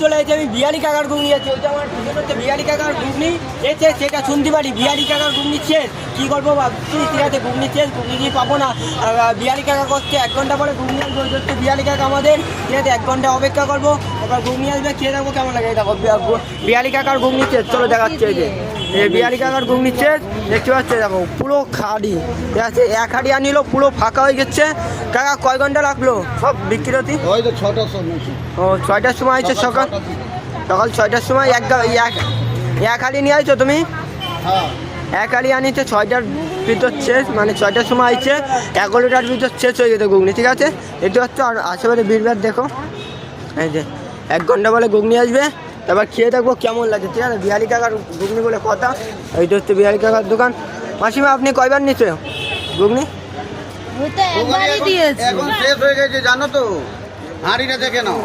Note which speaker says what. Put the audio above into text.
Speaker 1: চলে এসেছি আমি বিহারি কাকার ঘুগনি যাচ্ছি। ওইটা আমার পিছনে হচ্ছে বিহারি কাকার ঘুগনি এসে সেটা শুনতে পারি বিহারি কাকার ঘুগনি শেষ। কী করবো ভাবছি, ঠিক আছে ঘুগনি শেষ, ঘুগনি দিয়ে পাবো না। বিহারি কাকা করছে 1 ঘন্টা পরে ঘুগনি আসবে, ওই হচ্ছে বিহারি কাকা আমাদের, ঠিক আছে 1 ঘন্টা অপেক্ষা করবো, এবার ঘুগনি আসবে, খেয়ে দেখবো কেমন লাগে। দেখো বিহারি কাকার ঘুগনি শেষ, চলো দেখাচ্ছে এই যে বিহারি কাকার ঘুগনি শেষ, দেখতে পাচ্ছে দেখো পুরো খাড়ি, ঠিক আছে 1 হাঁড়ি আনিল, পুরো ফাঁকা হয়ে গেছে। কাকা কয় ঘন্টা লাগলো সব বিক্রি হতে?
Speaker 2: ওই তো 6টার সময়।
Speaker 1: ও 6টার সময় আছে, সকাল 6টার সময় এক হাঁড়ি নিয়ে আসছো তুমি?
Speaker 2: হ্যাঁ
Speaker 1: 1 হাঁড়ি আনিছে 6টার ভিতর শেষ, মানে 6টার সময় আইছে 11টার ভিতর শেষ হয়ে যেত ঘুগনি, ঠিক আছে। এটি হচ্ছে আর আশেপাশে ভিড় দেখো, এই যে 1 ঘন্টা বলে ঘুগনি আসবে, তারপর খেয়ে দেখবো কেমন লাগে, ঠিক আছে। বিহারি কাকার ঘুগনি বলে কথা, এইটা হচ্ছে বিহারি কাকার দোকান। মাসিমা আপনি কয়বার নিচ্ছে ঘুগনি?
Speaker 2: এখন শেষ হয়ে গেছে জানো তো, হাঁড়িটা দেখে নাও।